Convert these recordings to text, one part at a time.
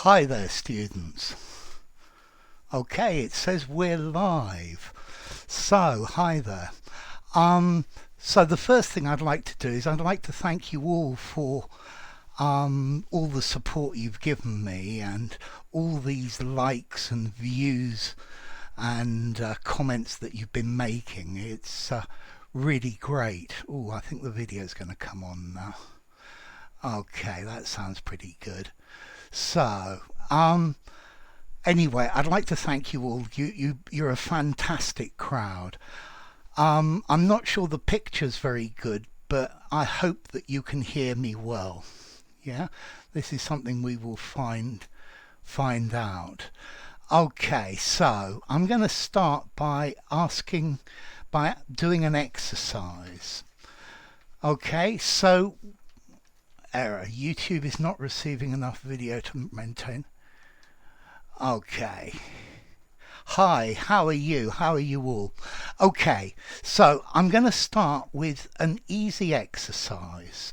Hi there, students. Okay, it says we're live. So, hi there. So the first thing I'd like to do is I'd like to thank you all for all the support you've given me and all these likes and views and comments that you've been making. It's really great. Oh, I think the video's going to come on now. Okay, that sounds pretty good. So, anyway, I'd like to thank you all. You're a fantastic crowd. I'm not sure the picture's very good, but I hope that you can hear me well. Yeah, this is something we will find out. Okay, so I'm going to start by doing an exercise. Okay, so error. YouTube is not receiving enough video to maintain. Okay. Hi, how are you? How are you all? Okay, so I'm going to start with an easy exercise.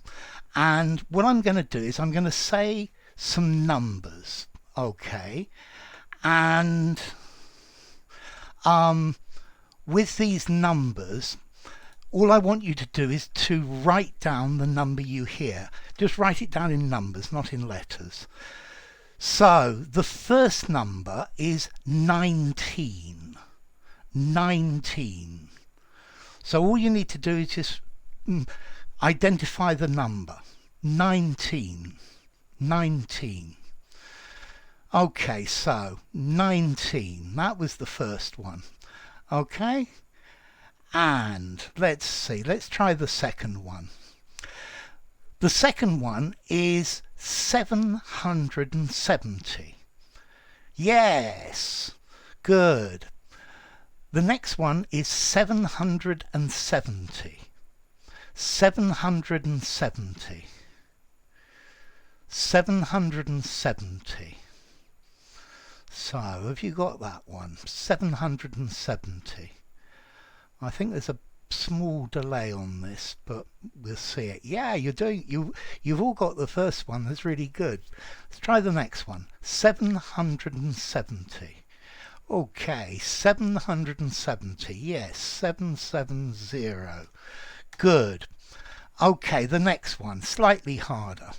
And what I'm going to do is I'm going to say some numbers. Okay. And with these numbers, all I want you to do is to write down the number you hear. Just write it down in numbers, not in letters. So the first number is 19. 19. So all you need to do is just identify the number. 19. 19. Okay, so 19. That was the first one. Okay? And let's see, let's try the second one. The second one is 770. Yes, good. The next one is 770. 770. 770. So, have you got that one? 770. I think there's a small delay on this, but we'll see it. Yeah, you've all got the first one. That's really good. Let's try the next one. 770. Okay, 770. Yes, 770. Good. Okay, the next one, slightly harder.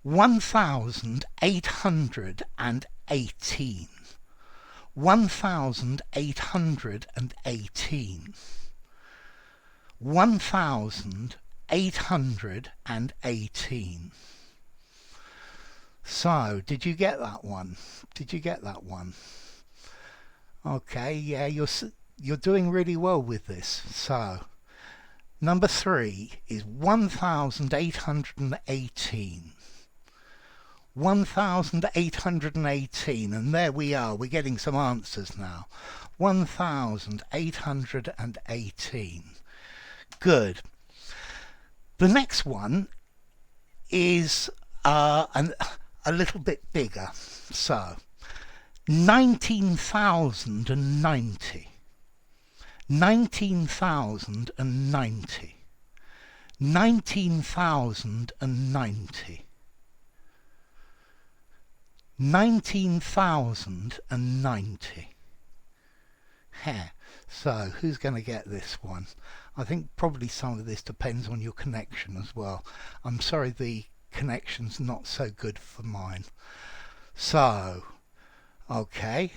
1818. 1818. 1818. So, did you get that one? Did you get that one? Okay, yeah, you're doing really well with this. So, number 3 is 1818. 1818, and there we are, we're getting some answers now. 1818. Good. The next one is a little bit bigger. So, 19,090. 19,090. 19,090. 19,090. So, who's going to get this one? I think probably some of this depends on your connection as well. I'm sorry the connection's not so good for mine. So, okay.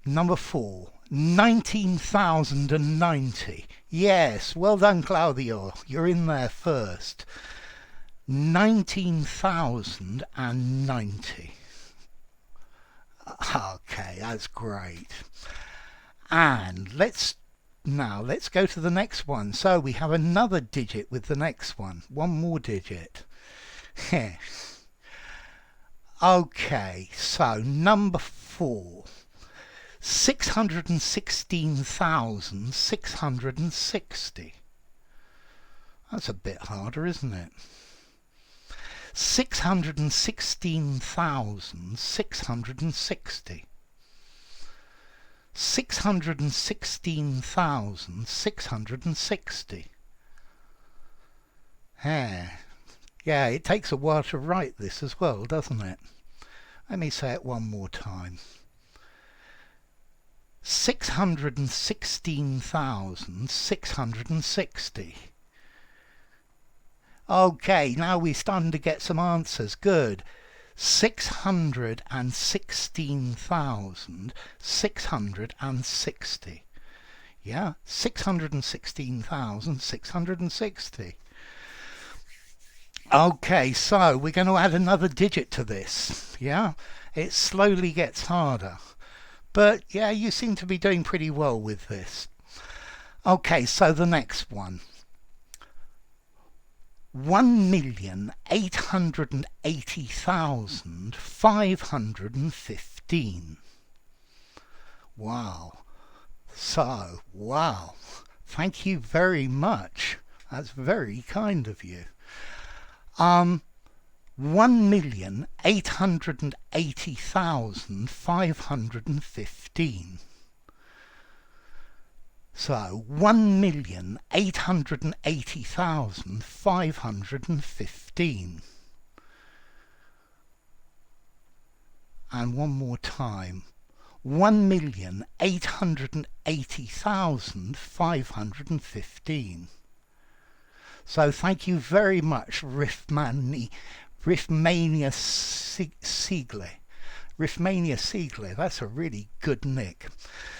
Number 4. 19,090. Yes, well done, Claudio. You're in there first. 19,090. Okay, that's great. And let's go to the next one. So we have another digit with the next one. One more digit. Okay, so number 4. 616,660. That's a bit harder, isn't it? 616,660. 616,660. Yeah, it takes a while to write this as well, doesn't it? Let me say it one more time. 616,660. Okay, now we're starting to get some answers. Good. 616,660. Yeah, 616,660. Okay, so we're going to add another digit to this. Yeah, it slowly gets harder. But yeah, you seem to be doing pretty well with this. Okay, so the next one. 1,880,515. Wow. So, wow. Thank you very much. That's very kind of you. 1,880,515. So 1,880,515. And one more time. 1,880,515. So thank you very much, Riffmania Siegler. Riffmania Siegler, that's a really good nick.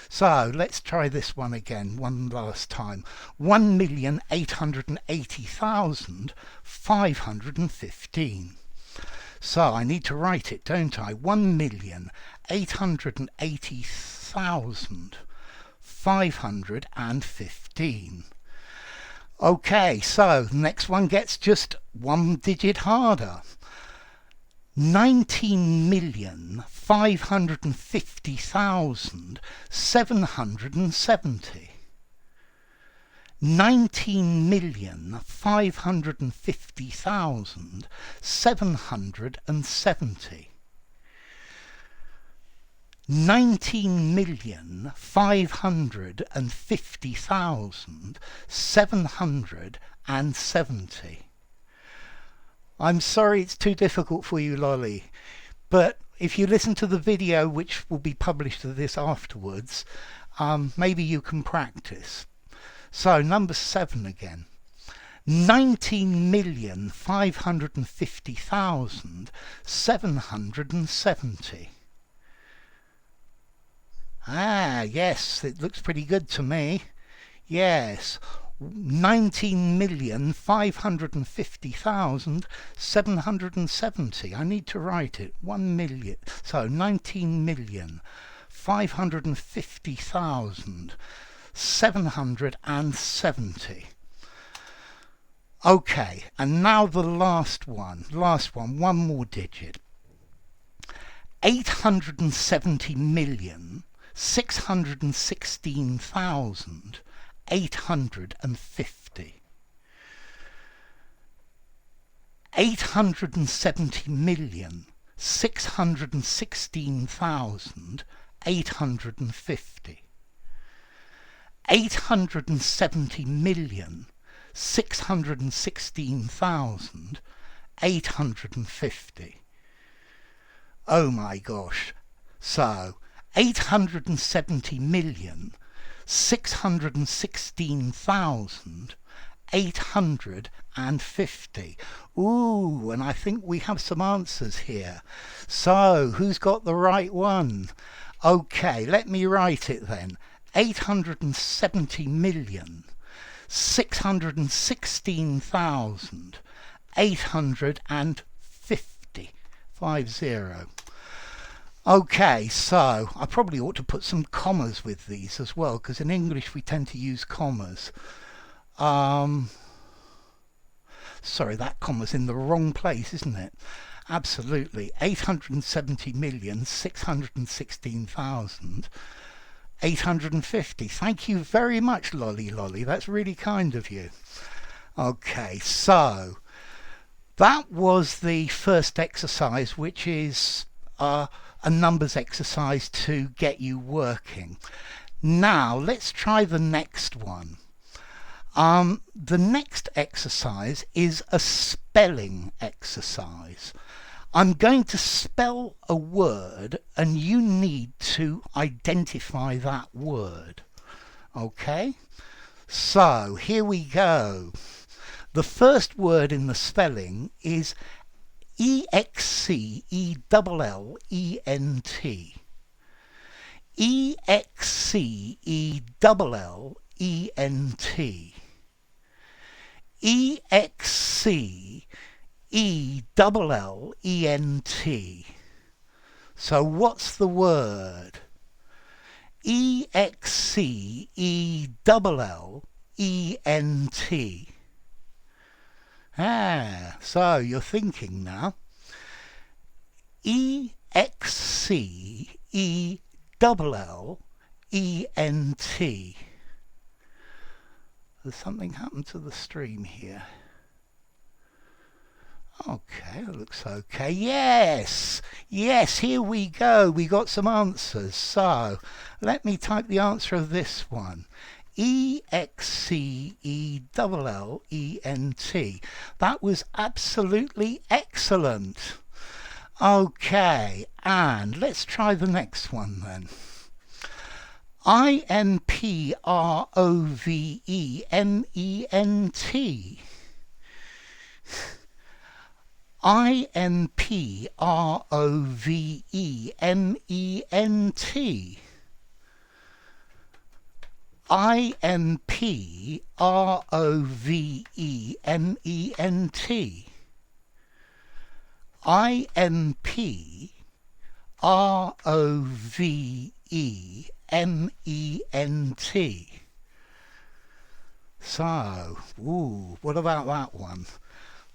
So let's try this one again, one last time. 1,880,515. So I need to write it, don't I? 1,880,515. Okay, so the next one gets just one digit harder. 19,550,770. 19,550,770. 19,550,770. I'm sorry it's too difficult for you, Lolly, but if you listen to the video, which will be published to this afterwards, maybe you can practice. So number 7 again. 19,550,770. Ah, yes, it looks pretty good to me. Yes. 19,550,770. I need to write it. 1 million. So 19,550,770. Okay, and now the last one, one more digit. 870,616,850. 870,616,850. 870,616,850. Oh my gosh. So 870,616,850. Ooh, and I think we have some answers here. So who's got the right one? Okay, let me write it then. 870,616,850. 50. Okay, so I probably ought to put some commas with these as well, because in English we tend to use commas. Sorry, that comma's in the wrong place, isn't it? Absolutely. 870,616,850. Thank you very much, Lolly. That's really kind of you. Okay, so that was the first exercise, which is a numbers exercise to get you working. Now let's try the next one. The next exercise is a spelling exercise. I'm going to spell a word and you need to identify that word. Okay? So, here we go. The first word in the spelling is E-X-C-E-L-L-E-N-T. E-X-C-E-L-L-E-N-T. E-X-C-E-L-L-E-N-T. So what's the word? E-X-C-E-L-L-E-N-T. So you're thinking now. E-X-C-E-L-L-E-N-T. There's something happened to the stream here. Okay, that looks okay. Yes, here we go. We got some answers. So let me type the answer of this one. E-X-C-E-L-L-E-N-T. That was absolutely excellent. Okay, and let's try the next one then. I-M-P-R-O-V-E-M-E-N-T. I-M-P-R-O-V-E-M-E-N-T. I-M-P-R-O-V-E-M-E-N-T. I-M-P-R-O-V-E-M-E-N-T. So, what about that one?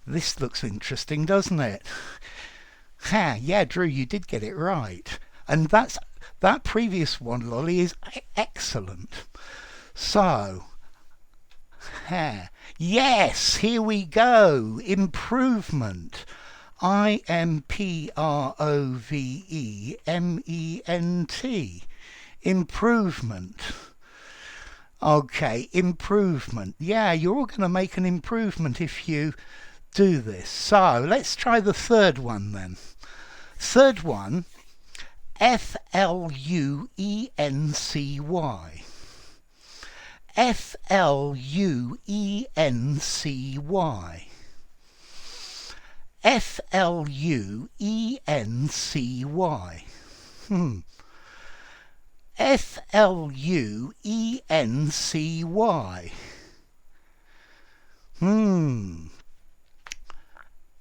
This looks interesting, doesn't it? Yeah, Drew, you did get it right. And that previous one, Lolly, is excellent. So, yes, here we go. Improvement. I-M-P-R-O-V-E-M-E-N-T. Improvement. Okay, improvement. Yeah, you're all going to make an improvement if you do this. So let's try the third one then. Third one, F-L-U-E-N-C-Y. F-L-U-E-N-C-Y. F-L-U-E-N-C-Y. F-L-U-E-N-C-Y.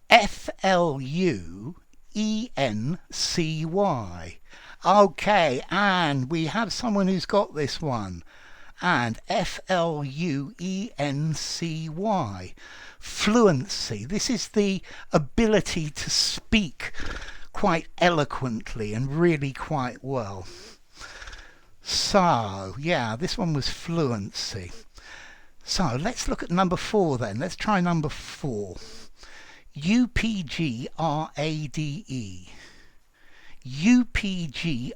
F-L-U-E-N-C-Y. Okay, and we have someone who's got this one. And F-L-U-E-N-C-Y. Fluency. This is the ability to speak quite eloquently and really quite well. So, yeah, this one was fluency. So, let's look at number 4 then. Let's try number 4. U-P-G-R-A-D-E. U-P-G-R-A-D-E.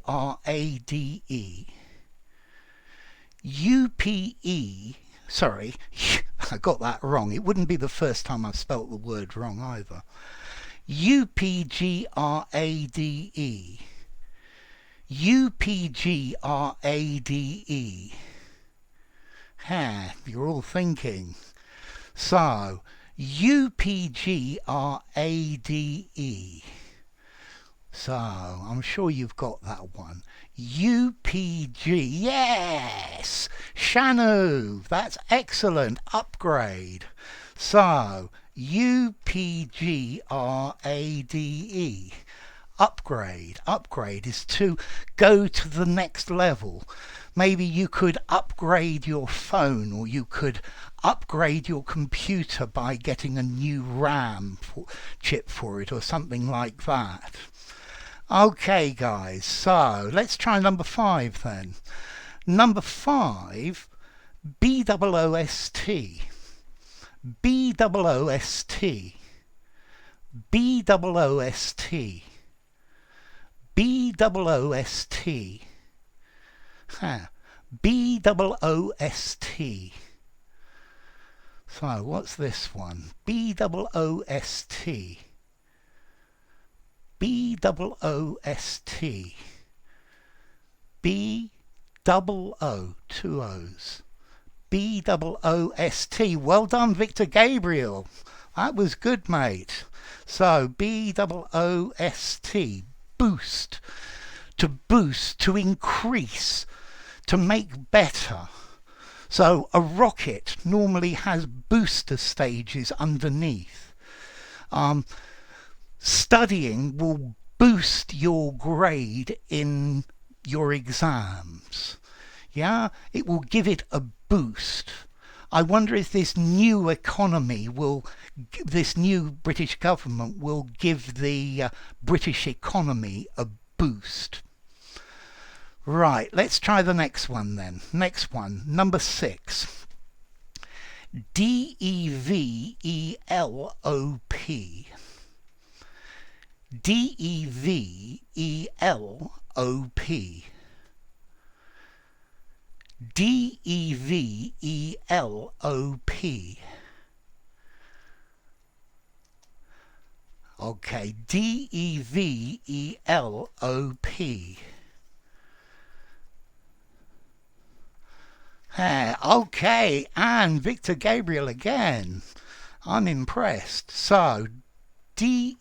U-P-E, sorry, I got that wrong. It wouldn't be the first time I've spelt the word wrong either. U-P-G-R-A-D-E. U-P-G-R-A-D-E. You're all thinking. So, U-P-G-R-A-D-E. So, I'm sure you've got that one. U-P-G, yes! Shanu, that's excellent. Upgrade. So, U-P-G-R-A-D-E. Upgrade. Upgrade is to go to the next level. Maybe you could upgrade your phone, or you could upgrade your computer by getting a new RAM chip for it, or something like that. Okay, guys, so let's try number 5 then. Number 5, B-O-O-S-T. B-O-O-S-T. B-O-O-S-T. B-O-O-S-T. B-O-O-S-T. So, what's this one? B-O-O-S-T. B-O-O-S-T. B-O-O, two O's. B-O-O-S-T. Well done, Victor Gabriel. That was good, mate. So, B-O-O-S-T. Boost. To boost, to increase, to make better. So, a rocket normally has booster stages underneath. Studying will boost your grade in your exams. Yeah, it will give it a boost. I wonder if this new economy will, this new British government will give the British economy a boost. Right, let's try the next one then. Next one, number 6. D-E-V-E-L-O-P. D-E-V-E-L-O-P. D-E-V-E-L-O-P. Okay, D-E-V-E-L-O-P. Okay, and Victor Gabriel again. I'm impressed. So, D-E-V-E-L-O-P.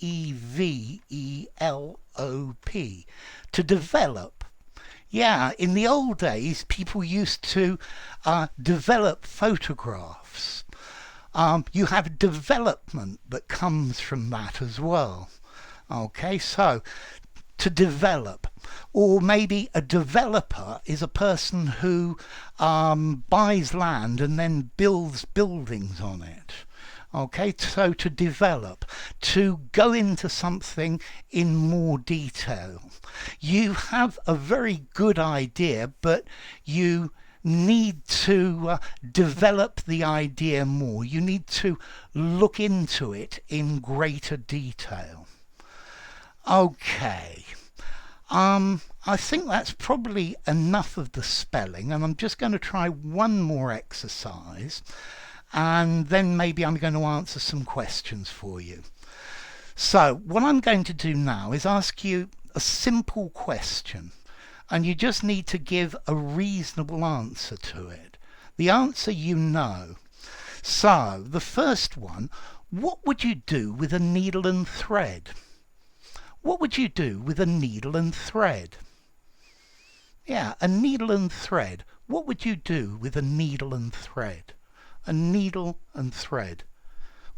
To develop. Yeah, in the old days, people used to develop photographs. You have development that comes from that as well. Okay, so to develop. Or maybe a developer is a person who buys land and then builds buildings on it. Okay, so to develop, to go into something in more detail. You have a very good idea, but you need to develop the idea more. You need to look into it in greater detail. Okay. I think that's probably enough of the spelling, and I'm just going to try one more exercise, and then maybe I'm going to answer some questions for you. So what I'm going to do now is ask you a simple question, and you just need to give a reasonable answer to it. The answer you know. So the first one, what would you do with a needle and thread? What would you do with a needle and thread? Yeah, a needle and thread. What would you do with a needle and thread? A needle and thread.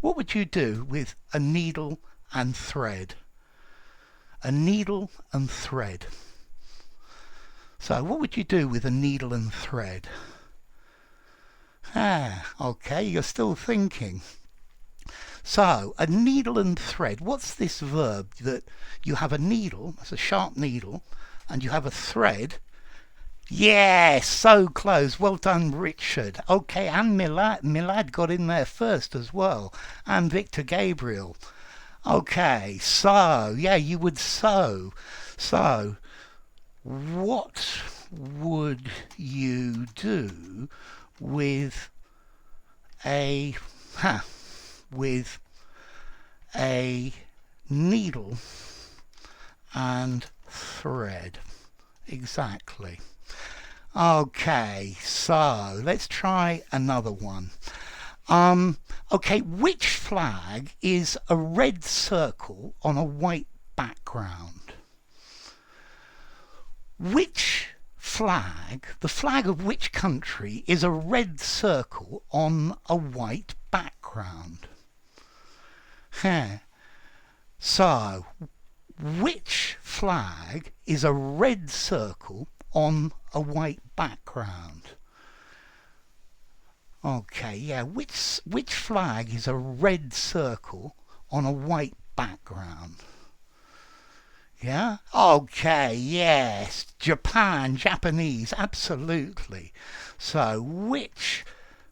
What would you do with a needle and thread? A needle and thread. So, what would you do with a needle and thread? Okay, you're still thinking. So, a needle and thread. What's this verb that you have a needle, that's a sharp needle, and you have a thread? Yes, so close. Well done, Richard. Okay, and Milad got in there first as well, and Victor Gabriel. Okay, so, yeah, you would sew. So, what would you do with a needle and thread? Exactly. Okay, so let's try another one. Okay, which flag is a red circle on a white background? Which flag, the flag of which country, is a red circle on a white background? So, which flag is a red circle on a white background? Okay, yeah, which flag is a red circle on a white background? Yeah? Okay, yes. Japanese, absolutely. So, which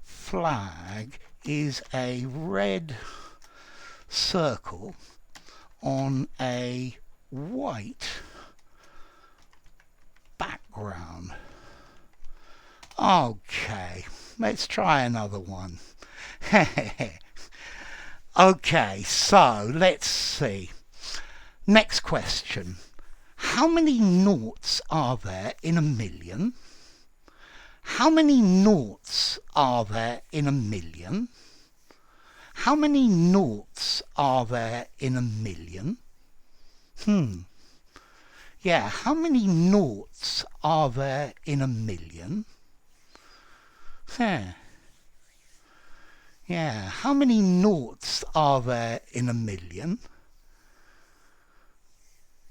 flag is a red circle on a white background? Okay, let's try another one. Okay, so let's see. Next question. How many noughts are there in a million? How many noughts are there in a million? How many noughts are there in a million? Yeah, how many noughts are there in a million? Yeah, how many noughts are there in a million?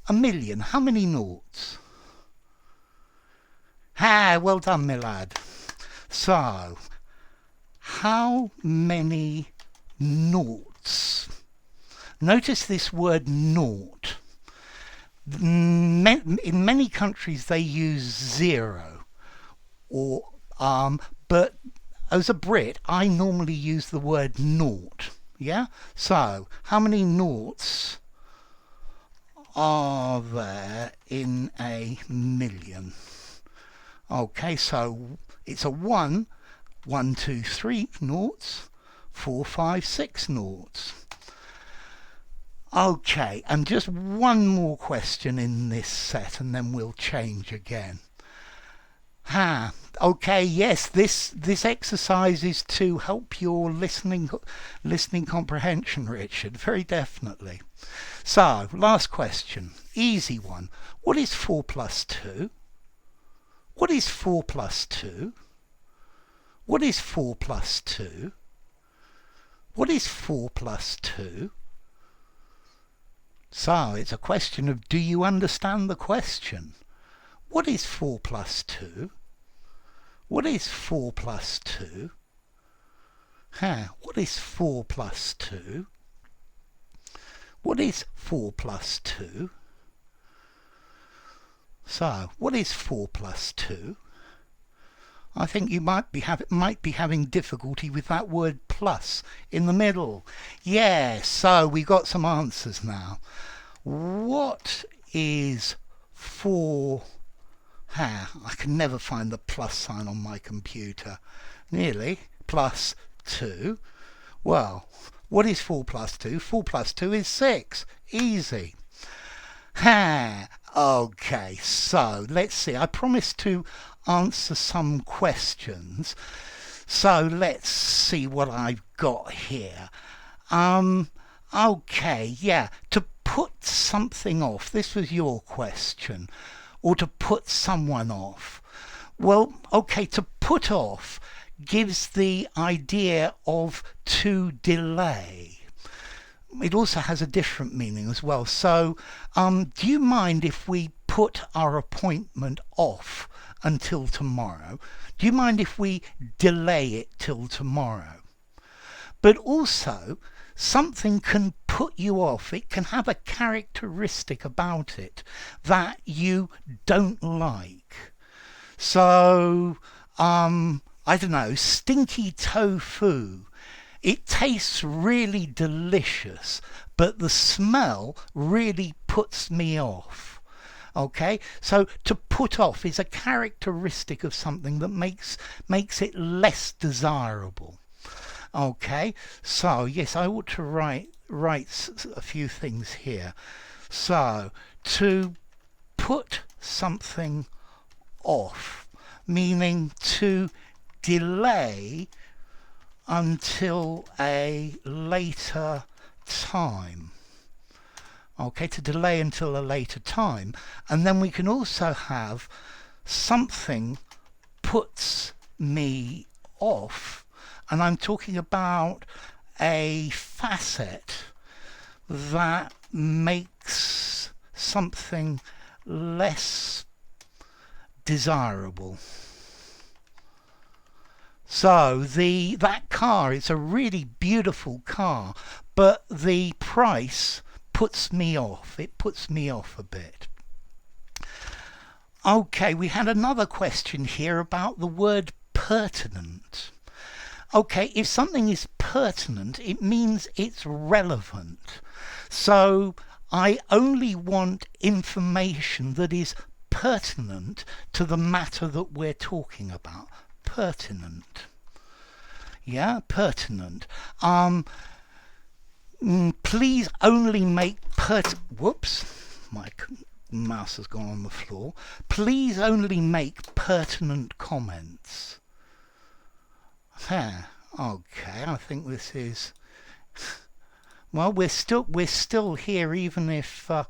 A million, how many noughts? Well done, my lad. So, how many noughts? Notice this word nought. In many countries they use zero, but as a Brit I normally use the word nought. Yeah? So, how many noughts are there in a million? Okay, so it's a 1, 1, 2, 3 noughts, 4, 5, 6 noughts. Okay, and just one more question in this set and then we'll change again. Okay, yes, this exercise is to help your listening comprehension, Richard, very definitely. So, last question, easy one. What is 4 plus 2? What is 4 plus 2? What is 4 plus 2? What is 4 plus 2? So, it's a question of, do you understand the question? What is 4 plus 2? What is 4 plus 2? What is 4 plus 2? What is 4 plus 2? So, what is 4 plus 2? I think you might be having difficulty with that word plus in the middle. Yeah, so we've got some answers now. What is 4? I can never find the plus sign on my computer. Nearly. Plus 2. Well, what is 4 plus 2? 4 plus 2 is 6. Easy. Okay, so let's see. I promised to answer some questions. So let's see what I've got here. Okay, yeah. To put something off. This was your question. Or to put someone off. Well, okay, to put off gives the idea of to delay. It also has a different meaning as well. So, do you mind if we put our appointment off until tomorrow? Do you mind if we delay it till tomorrow? But also, something can put you off. It can have a characteristic about it that you don't like. So, I don't know, stinky tofu. It tastes really delicious, but the smell really puts me off. Okay, so to put off is a characteristic of something that makes it less desirable. Okay, so yes, I ought to write a few things here. So to put something off, meaning to delay until a later time. Okay, to delay until a later time. And then we can also have something puts me off, and I'm talking about a facet that makes something less desirable. So that car is a really beautiful car, but the price puts me off. It puts me off a bit. Okay, we had another question here about the word pertinent. Okay, if something is pertinent, it means it's relevant. So I only want information that is pertinent to the matter that we're talking about. Pertinent. Yeah, pertinent. Please only make whoops, my mouse has gone on the floor. Please only make pertinent comments. Okay, I think this is... Well, we're still here, even if I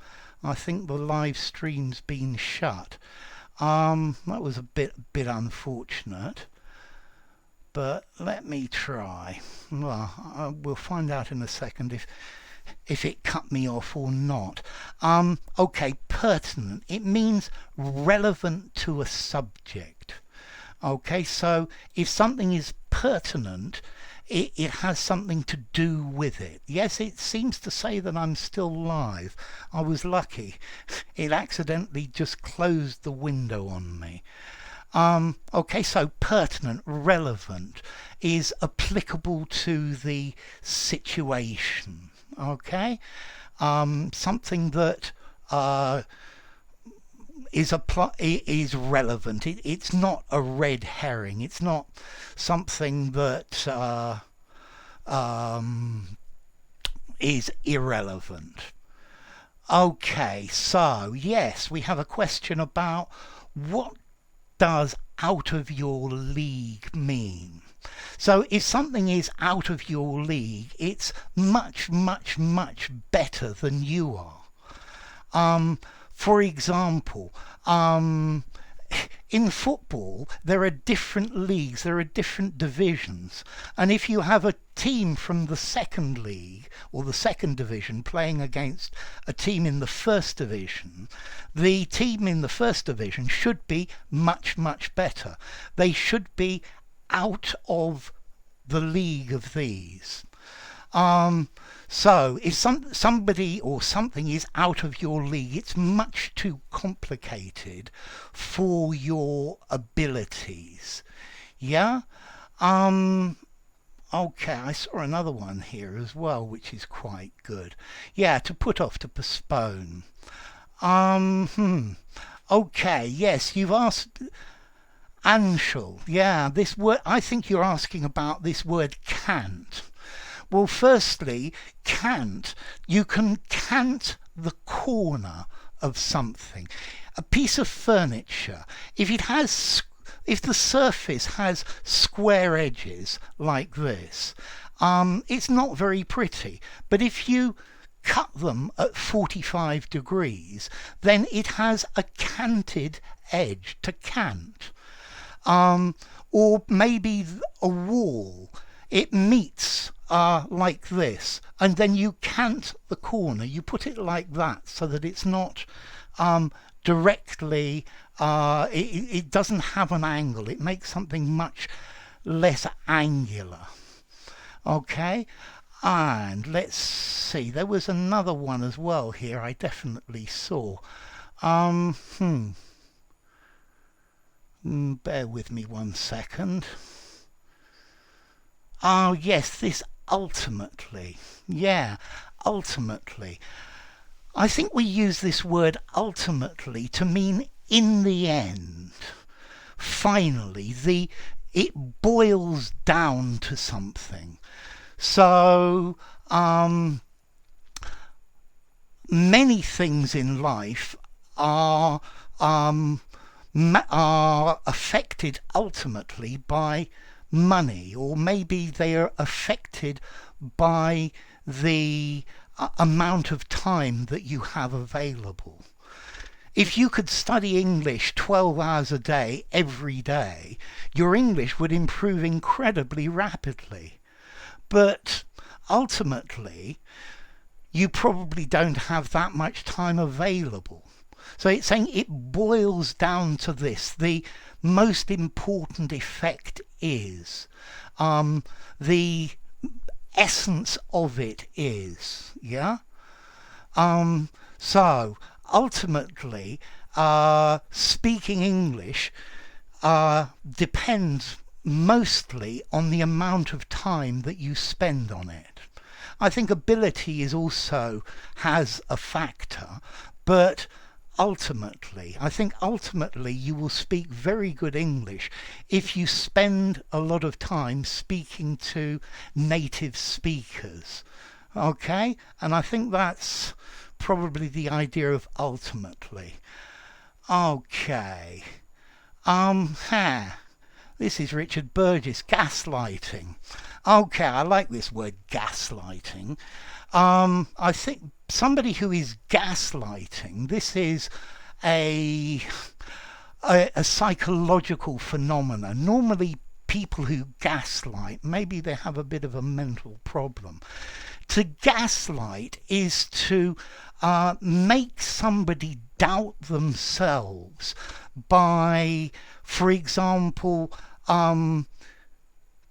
think the live stream's been shut. That was a bit unfortunate. But let me try. Well, we'll find out in a second if it cut me off or not. Okay, pertinent. It means relevant to a subject. Okay, so if something is pertinent, it has something to do with it. Yes, it seems to say that I'm still live. I was lucky. It accidentally just closed the window on me. Okay, so pertinent, relevant, is applicable to the situation. Okay, something that is relevant. It's not a red herring. It's not something that is irrelevant. Okay, so yes, we have a question about what does out of your league mean? So if something is out of your league, it's much, much, much better than you are. For example, in football, there are different leagues, there are different divisions, and if you have a team from the second league or the second division playing against a team in the first division, the team in the first division should be much, much better. They should be out of the league of these. So if somebody or something is out of your league, it's much too complicated for your abilities. Yeah? Okay, I saw another one here as well, which is quite good. Yeah, to put off, to postpone. Okay, yes, you've asked... Anshul, yeah, this word, I think you're asking about this word can't. Well, firstly, cant, you can cant the corner of something. A piece of furniture, if the surface has square edges like this, it's not very pretty. But if you cut them at 45 degrees, then it has a canted edge, to cant. Or maybe a wall, it meets like this, and then you cant the corner, you put it like that so that it's not directly, it doesn't have an angle, it makes something much less angular. Okay, and let's see, there was another one as well here I definitely saw. Bear with me 1 second. Oh yes, this ultimately. Yeah, ultimately. I think we use this word ultimately to mean in the end. Finally, it boils down to something. So, many things in life are affected ultimately by money, or maybe they are affected by the amount of time that you have available. If you could study English 12 hours a day every day, your English would improve incredibly rapidly. But ultimately, you probably don't have that much time available. So it's saying it boils down to this. The most important effect is, the essence of it is, yeah? So ultimately, speaking English depends mostly on the amount of time that you spend on it. I think ability has a factor, but I think ultimately you will speak very good English if you spend a lot of time speaking to native speakers. Okay, and I think that's probably the idea of ultimately. Okay. Ha. This is Richard Burgess, gaslighting. Okay, I like this word gaslighting. I think somebody who is gaslighting, this is a, a psychological phenomenon. Normally, people who gaslight, maybe they have a bit of a mental problem. To gaslight is to make somebody doubt themselves by, for example,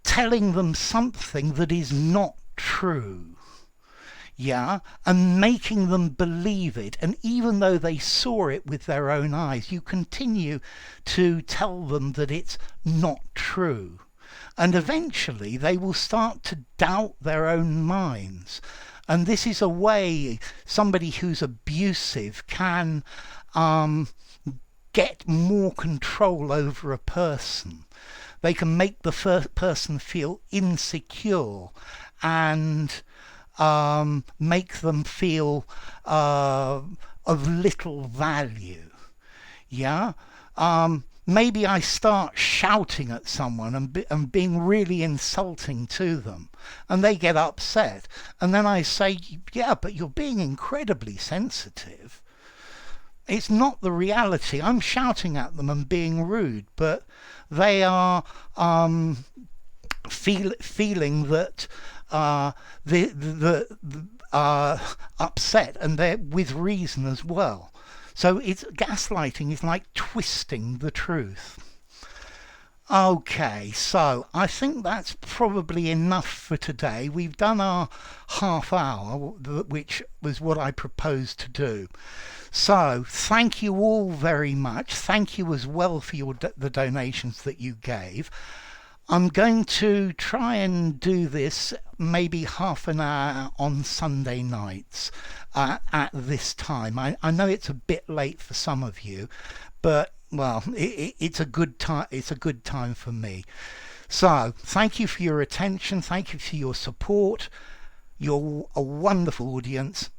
telling them something that is not true. Yeah, and making them believe it. And even though they saw it with their own eyes, you continue to tell them that it's not true. And eventually they will start to doubt their own minds. And this is a way somebody who's abusive can get more control over a person. They can make the person feel insecure and make them feel of little value. Yeah? Maybe I start shouting at someone and being really insulting to them, and they get upset. And then I say, yeah, but you're being incredibly sensitive. It's not the reality. I'm shouting at them and being rude, but they are feeling that upset, and they're with reason as well. So it's gaslighting is like twisting the truth. Okay, so I think that's probably enough for today. We've done our half hour, which was what I proposed to do. So thank you all very much. Thank you as well for the donations that you gave. I'm going to try and do this maybe half an hour on Sunday nights at this time. I know it's a bit late for some of you, but well, it's a good time. It's a good time for me. So thank you for your attention. Thank you for your support. You're a wonderful audience.